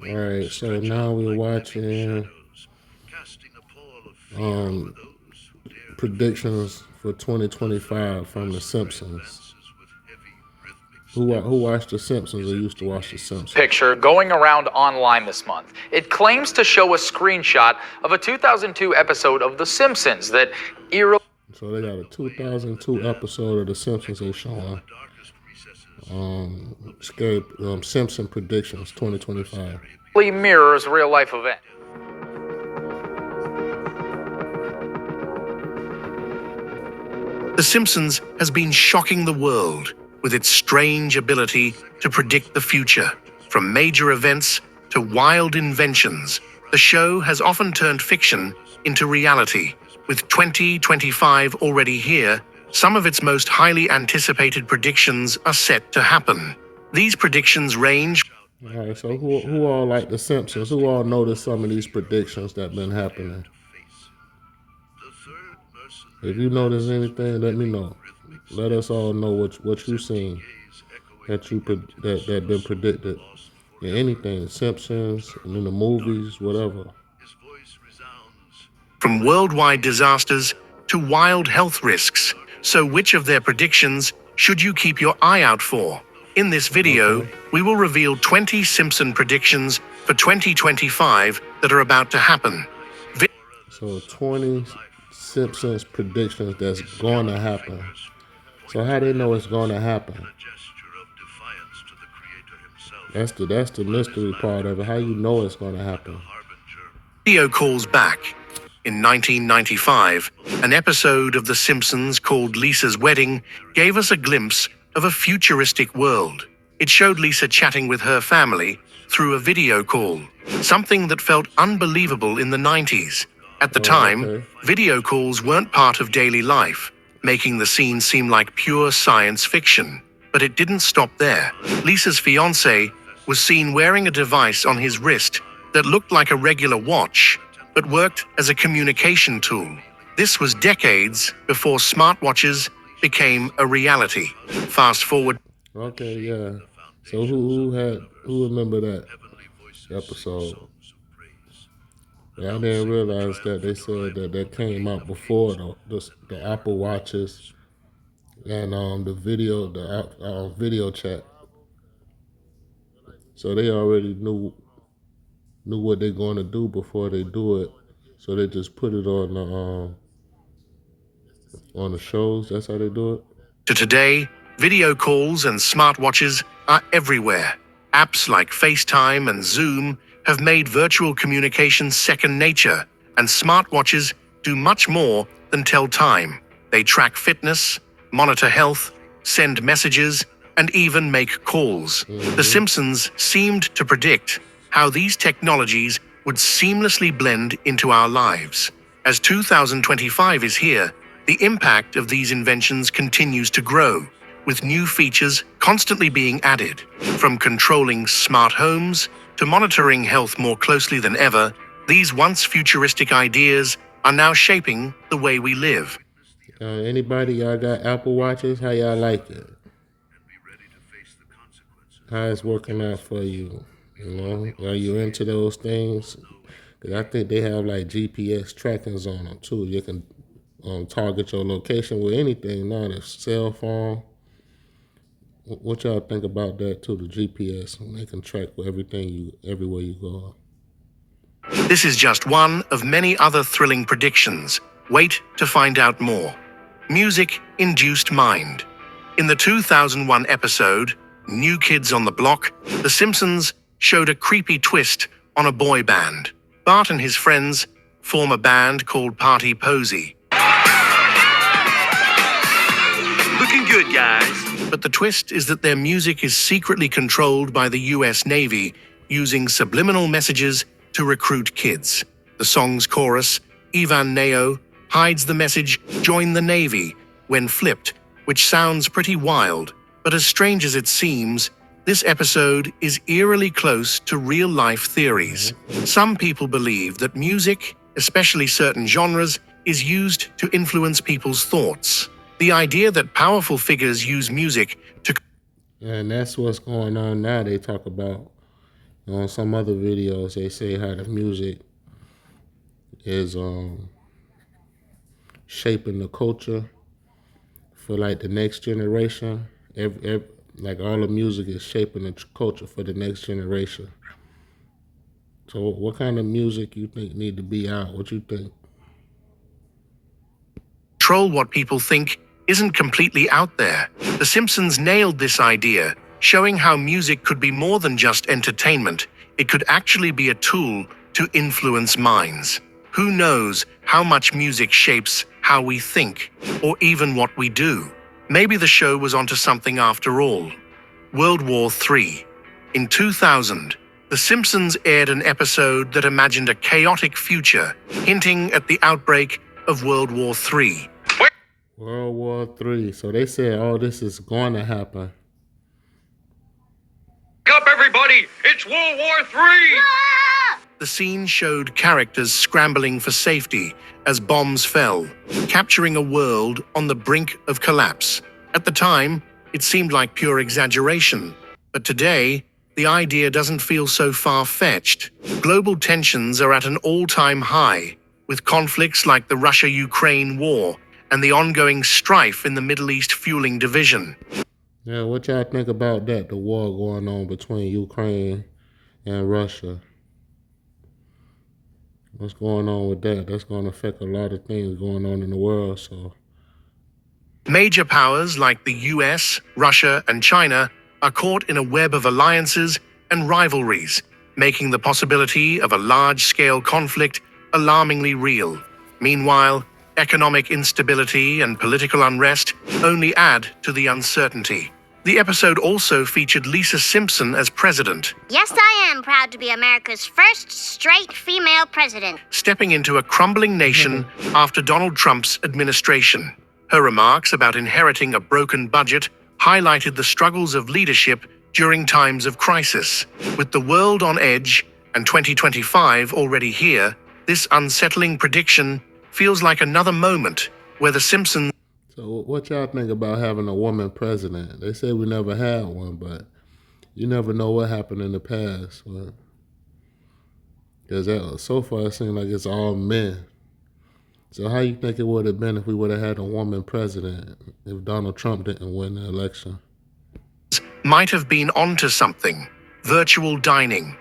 All right, so now we're watching um, predictions for 2025 from The Simpsons. Who watched The Simpsons or used to watch The Simpsons? Picture going around online this month. It claims to show a screenshot of a 2002 episode of The Simpsons that eerily. So they got a 2002 episode of The Simpsons they showing. Simpson predictions 2025. Mirrors real life event. The Simpsons has been shocking the world with its strange ability to predict the future. From major events to wild inventions, the show has often turned fiction into reality. With 2025 already here, some of its most highly anticipated predictions are set to happen. These predictions range. All right, so who all like The Simpsons? Who all noticed some of these predictions that been happening? If you notice anything, let me know. Let us all know what you seen that been predicted. Yeah, anything, Simpsons, and in the movies, whatever. From worldwide disasters to wild health risks. So which of their predictions should you keep your eye out for? In this video, we will reveal 20 Simpson predictions for 2025 that are about to happen. So 20 Simpsons predictions that's going to happen. So how they know it's going to happen? That's the mystery part of it. How you know it's going to happen? Video calls back. In 1995, an episode of The Simpsons called Lisa's Wedding gave us a glimpse of a futuristic world. It showed Lisa chatting with her family through a video call, something that felt unbelievable in the 90s. At the time, video calls weren't part of daily life, making the scene seem like pure science fiction. But it didn't stop there. Lisa's fiancé was seen wearing a device on his wrist that looked like a regular watch, but worked as a communication tool. This was decades before smartwatches became a reality. Fast forward. Okay, yeah. So who remember that episode? I didn't realize that they said that came out before the Apple Watches and the video chat. So they already knew what they're going to do before they do it. So they just put it on the shows. That's how they do it. To today, video calls and smartwatches are everywhere. Apps like FaceTime and Zoom have made virtual communication second nature, and smartwatches do much more than tell time. They track fitness, monitor health, send messages, and even make calls. The Simpsons seemed to predict how these technologies would seamlessly blend into our lives. As 2025 is here, the impact of these inventions continues to grow, with new features constantly being added. From controlling smart homes to monitoring health more closely than ever, these once futuristic ideas are now shaping the way we live. Anybody, y'all got Apple Watches? How y'all like it? How it's working out for you? You know, are you into those things? Because I think they have like GPS trackings on them too. You can target your location with anything now. The cell phone. What y'all think about that too? The GPS, when they can track everywhere you go. This is just one of many other thrilling predictions. Wait to find out more. Music-induced mind. In the 2001 episode, New Kids on the Block, The Simpsons showed a creepy twist on a boy band. Bart and his friends form a band called Party Posey. Looking good, guys. But the twist is that their music is secretly controlled by the US Navy, using subliminal messages to recruit kids. The song's chorus, Ivan Neo, hides the message, "Join the Navy," when flipped, which sounds pretty wild. But as strange as it seems, this episode is eerily close to real-life theories. Some people believe that music, especially certain genres, is used to influence people's thoughts. The idea that powerful figures use music to... And that's what's going on now. They talk about On some other videos, they say how the music is shaping the culture for like the next generation. Like all the music is shaping the culture for the next generation. So, what kind of music you think need to be out? What you think? Control what people think isn't completely out there. The Simpsons nailed this idea, showing how music could be more than just entertainment. It could actually be a tool to influence minds. Who knows how much music shapes how we think, or even what we do? Maybe the show was onto something after all. World War III. In 2000, The Simpsons aired an episode that imagined a chaotic future, hinting at the outbreak of World War III. World War III. So they said, "Oh, this is going to happen." Wake up, everybody! It's World War III! The scene showed characters scrambling for safety as bombs fell, capturing a world on the brink of collapse. At the time, it seemed like pure exaggeration, but today, the idea doesn't feel so far-fetched. Global tensions are at an all-time high, with conflicts like the Russia-Ukraine war and the ongoing strife in the Middle East fueling division. Yeah, what y'all think about that? The war going on between Ukraine and Russia. What's going on with that? That's going to affect a lot of things going on in the world. So, Major powers like the US, Russia, and China are caught in a web of alliances and rivalries, making the possibility of a large-scale conflict alarmingly real. Meanwhile, economic instability and political unrest only add to the uncertainty. The episode also featured Lisa Simpson as president, Yes, I am proud to be America's first straight female president. stepping into a crumbling nation after Donald Trump's administration. Her remarks about inheriting a broken budget highlighted the struggles of leadership during times of crisis. With the world on edge and 2025 already here, this unsettling prediction feels like another moment where The Simpsons so what y'all think about having a woman president? They say we never had one, but you never know what happened in the past. Because so far it seems like it's all men. So how you think it would have been if we would have had a woman president, if Donald Trump didn't win the election? might have been onto something: virtual dining.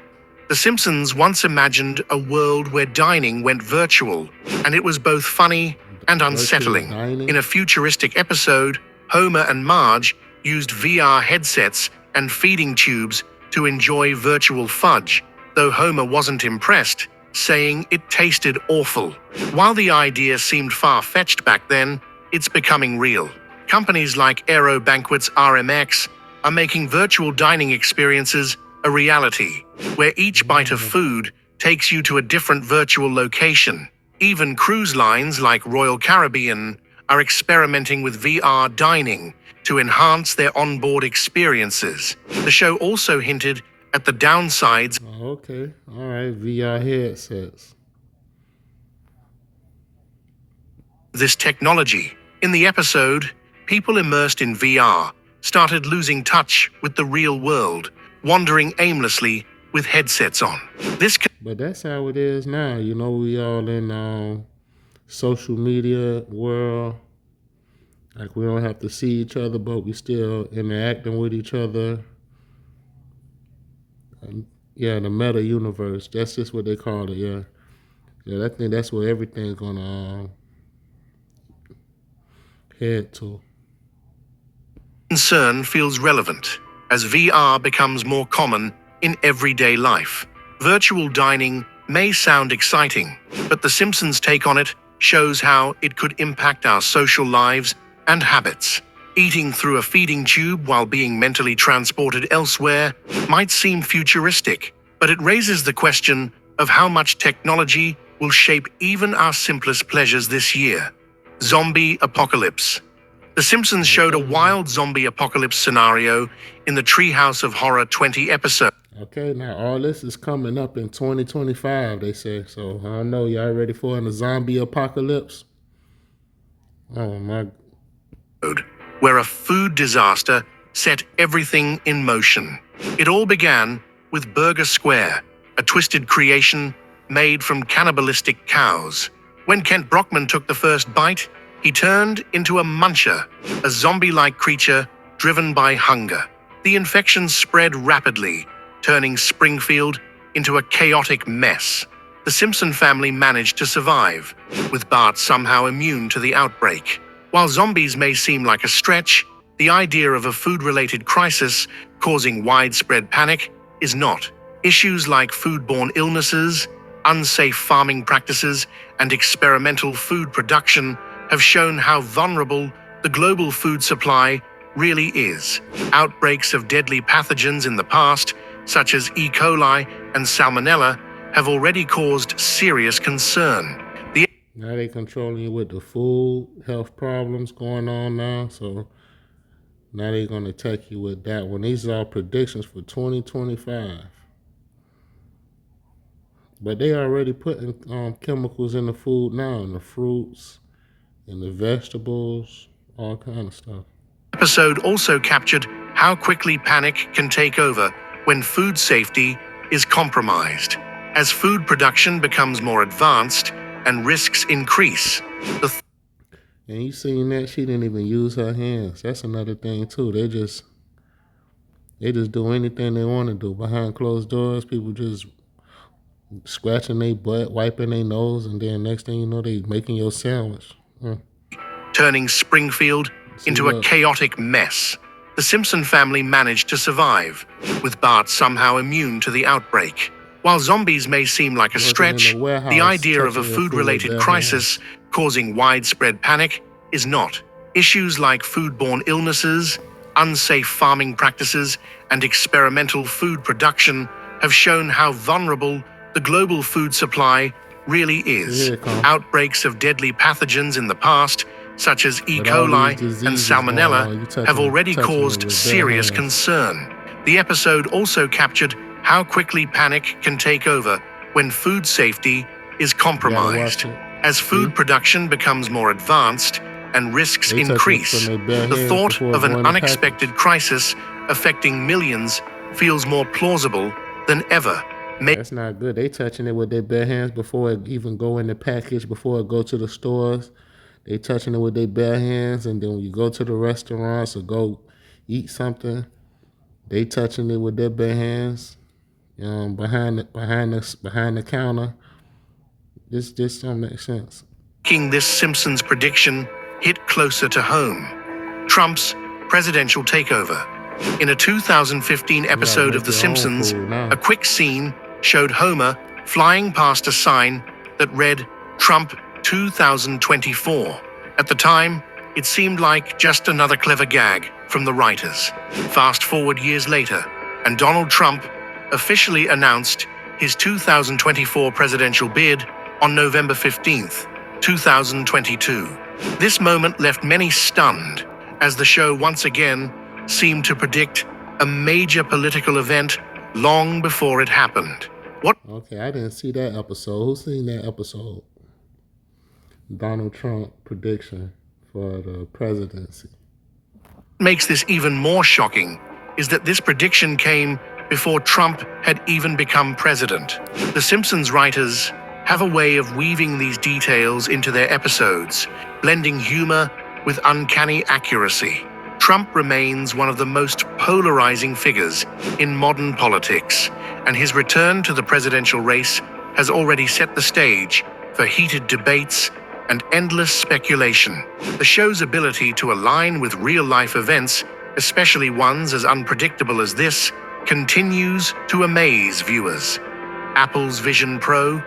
The Simpsons once imagined a world where dining went virtual, and it was both funny and unsettling. dining? In a futuristic episode, Homer and Marge used VR headsets and feeding tubes to enjoy virtual fudge, though Homer wasn't impressed, saying it tasted awful. While the idea seemed far-fetched back then, it's becoming real. Companies like Aero Banquets RMX are making virtual dining experiences a reality, where each bite of food takes you to a different virtual location. Even cruise lines like Royal Caribbean are experimenting with VR dining to enhance their onboard experiences. The show also hinted at the downsides Oh, okay. All right. VR headsets. of this technology. In the episode, people immersed in VR started losing touch with the real world, wandering aimlessly with headsets on. This But that's how it is now. You know, we all in social media world. Like we don't have to see each other, but we still interacting with each other. And yeah, the meta universe. That's just what they call it. Yeah, yeah. I think that's where everything's gonna head to. concern feels relevant as VR becomes more common in everyday life. Virtual dining may sound exciting, but The Simpsons' take on it shows how it could impact our social lives and habits. Eating through a feeding tube while being mentally transported elsewhere might seem futuristic, but it raises the question of how much technology will shape even our simplest pleasures this year. Zombie apocalypse. The Simpsons showed a wild zombie apocalypse scenario in the Treehouse of Horror 20 episode. Okay, now all this is coming up in 2025. They say so. I don't know. Y'all ready for a zombie apocalypse? Oh my. Where a food disaster set everything in motion. It all began with Burger Square, a twisted creation made from cannibalistic cows. When Kent Brockman took the first bite, he turned into a muncher, a zombie-like creature driven by hunger. The infection spread rapidly, turning Springfield into a chaotic mess. The Simpson family managed to survive, with Bart somehow immune to the outbreak. While zombies may seem like a stretch, the idea of a food-related crisis causing widespread panic is not. Issues like foodborne illnesses, unsafe farming practices, and experimental food production have shown how vulnerable the global food supply really is. Outbreaks of deadly pathogens in the past, such as E. coli and Salmonella, have already caused serious concern. Now they controlling you with the food health problems going on now, so now they're gonna attack you with that one. These are all predictions for 2025. But they already putting chemicals in the food now, in the fruits, in the vegetables, all kind of stuff. Episode also captured how quickly panic can take over when food safety is compromised. As food production becomes more advanced and risks increase, And you seen that? She didn't even use her hands. That's another thing too. They just do anything they want to do behind closed doors. People just scratching their butt, wiping their nose, and then next thing you know, they making your sandwich. Turning Springfield into a chaotic mess. The Simpson family managed to survive, with Bart somehow immune to the outbreak. While zombies may seem like a stretch, the idea of a food-related crisis causing widespread panic is not. Issues like foodborne illnesses, unsafe farming practices, and experimental food production have shown how vulnerable the global food supply really is. Outbreaks of deadly pathogens in the past, such as E. coli and Salmonella, have already caused serious concern. The episode also captured how quickly panic can take over when food safety is compromised. As food production becomes more advanced and risks increase, the thought of an unexpected crisis affecting millions feels more plausible than ever. That's not good. They touching it with their bare hands before it even go in the package, before it go to the stores. They touching it with their bare hands, and then when you go to the restaurants or go eat something, they touching it with their bare hands. Behind the counter. This don't make sense. Making this Simpsons prediction hit closer to home. Trump's presidential takeover. In a 2015 episode of The Simpsons, a quick scene showed Homer flying past a sign that read Trump 2024. At the time, it seemed like just another clever gag from the writers. Fast forward years later, and Donald Trump officially announced his 2024 presidential bid on November 15th, 2022. This moment left many stunned, as the show once again seemed to predict a major political event long before it happened. Okay, I didn't see that episode. Who's seen that episode? Donald Trump prediction for the presidency. What makes this even more shocking is that this prediction came before Trump had even become president. The Simpsons writers have a way of weaving these details into their episodes, blending humor with uncanny accuracy. Trump remains one of the most polarizing figures in modern politics, and his return to the presidential race has already set the stage for heated debates and endless speculation. The show's ability to align with real-life events, especially ones as unpredictable as this, continues to amaze viewers. Apple's Vision Pro.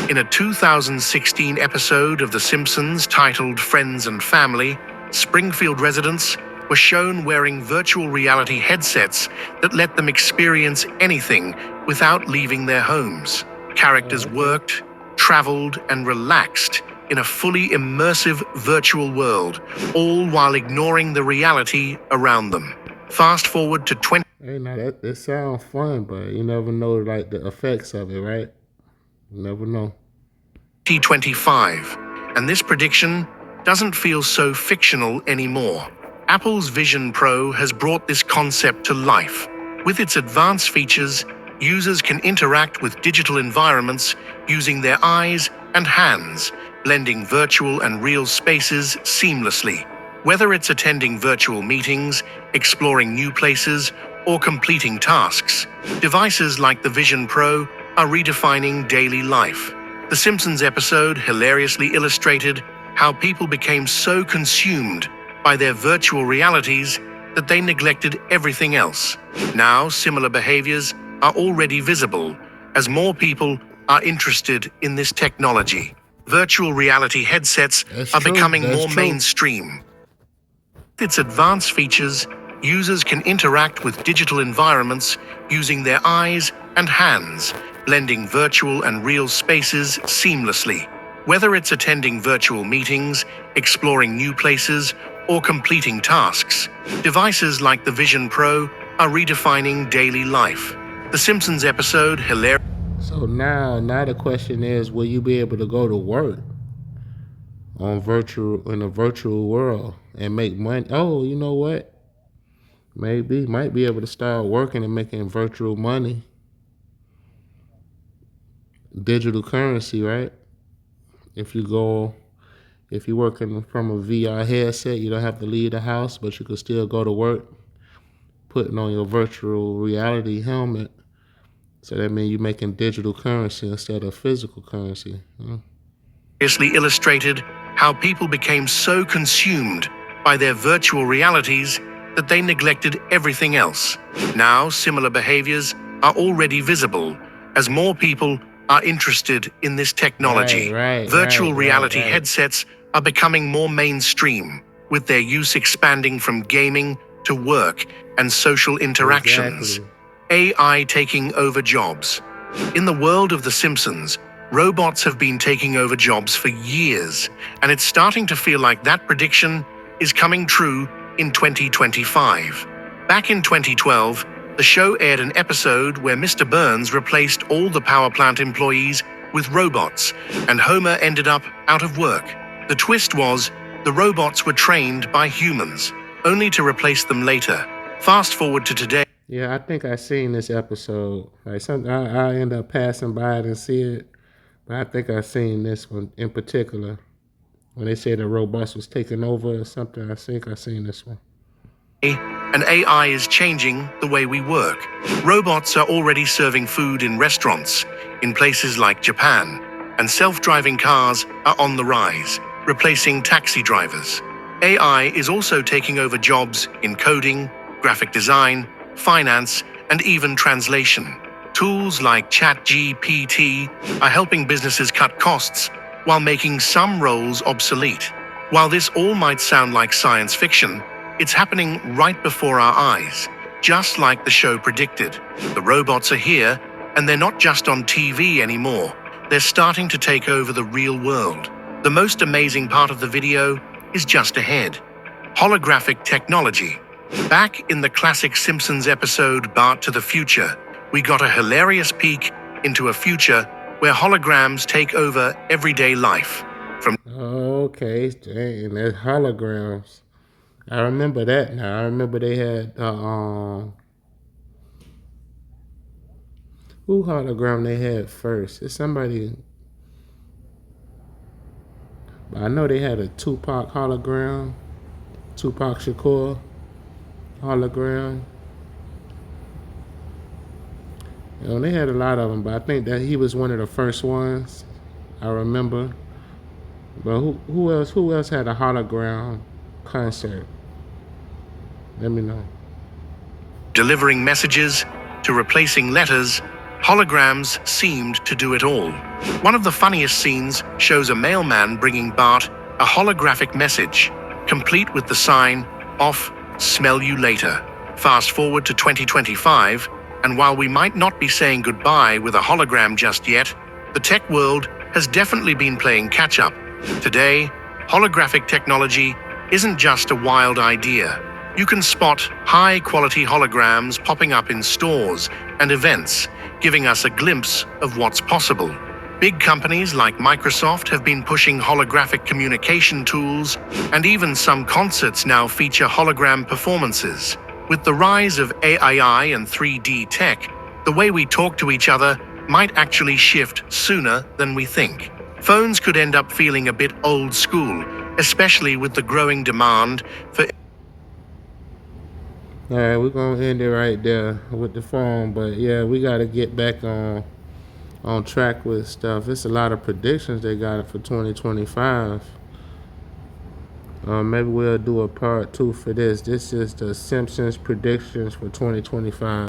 In a 2016 episode of The Simpsons titled Friends and Family, Springfield residents were shown wearing virtual reality headsets that let them experience anything without leaving their homes. Characters worked, traveled, and relaxed in a fully immersive virtual world, all while ignoring the reality around them. Fast forward to Hey, now that sounds fun, but you never know like the effects of it, right? You never know. 2025, and this prediction doesn't feel so fictional anymore. Apple's Vision Pro has brought this concept to life. With its advanced features, users can interact with digital environments using their eyes and hands, blending virtual and real spaces seamlessly. Whether it's attending virtual meetings, exploring new places, or completing tasks, devices like the Vision Pro are redefining daily life. The Simpsons episode hilariously illustrated how people became so consumed by their virtual realities that they neglected everything else. Now, similar behaviors are already visible as more people are interested in this technology. Virtual reality headsets are becoming more mainstream. With its advanced features, users can interact with digital environments using their eyes and hands, blending virtual and real spaces seamlessly. Whether it's attending virtual meetings, exploring new places, or completing tasks, devices like the Vision Pro are redefining daily life. The Simpsons episode hilarious. So now the question is, will you be able to go to work in a virtual world and make money? Oh, you know what? Might be able to start working and making virtual money. Digital currency, right? If you're working from a VR headset, you don't have to leave the house, but you can still go to work putting on your virtual reality helmet. So that means you're making digital currency instead of physical currency. Illustrated how people became so consumed by their virtual realities that they neglected everything else. Now, similar behaviors are already visible as more people are interested in this technology. Virtual reality headsets are becoming more mainstream, with their use expanding from gaming to work and social interactions. Exactly. AI taking over jobs. In the world of The Simpsons, robots have been taking over jobs for years, and it's starting to feel like that prediction is coming true in 2025. Back in 2012, the show aired an episode where Mr. Burns replaced all the power plant employees with robots, and Homer ended up out of work. The twist was the robots were trained by humans, only to replace them later. Fast forward to today. Yeah, I think I seen this episode. I end up passing by it and see it, but I think I seen this one in particular. When they said the robots was taking over or something, I think I seen this one. And AI is changing the way we work. Robots are already serving food in restaurants in places like Japan, and self-driving cars are on the rise, replacing taxi drivers. AI is also taking over jobs in coding, graphic design, finance, and even translation. Tools like ChatGPT are helping businesses cut costs while making some roles obsolete. While this all might sound like science fiction, it's happening right before our eyes, just like the show predicted. The robots are here, and they're not just on TV anymore. They're starting to take over the real world. The most amazing part of the video is just ahead. Holographic technology. Back in the classic Simpsons episode Bart to the Future, we got a hilarious peek into a future where holograms take over everyday life. Okay, dang, that's holograms. I remember that now. I remember they had who hologram they had first? It's somebody. But I know they had a Tupac hologram, Tupac Shakur hologram. You know, they had a lot of them, but I think that he was one of the first ones. I remember. But who else had a hologram concert? Let me know. Delivering messages to replacing letters, holograms seemed to do it all. One of the funniest scenes shows a mailman bringing Bart a holographic message, complete with the sign, "Off, smell you later." Fast forward to 2025, and while we might not be saying goodbye with a hologram just yet, the tech world has definitely been playing catch-up. Today, holographic technology isn't just a wild idea. You can spot high-quality holograms popping up in stores and events, giving us a glimpse of what's possible. Big companies like Microsoft have been pushing holographic communication tools, and even some concerts now feature hologram performances. With the rise of AI and 3D tech, the way we talk to each other might actually shift sooner than we think. Phones could end up feeling a bit old school, especially with the growing demand for... All right, we're gonna end it right there with the phone, but yeah, we gotta get back on track with stuff. It's a lot of predictions they got for 2025. Maybe we'll do a part 2 for this. This is the Simpsons predictions for 2025.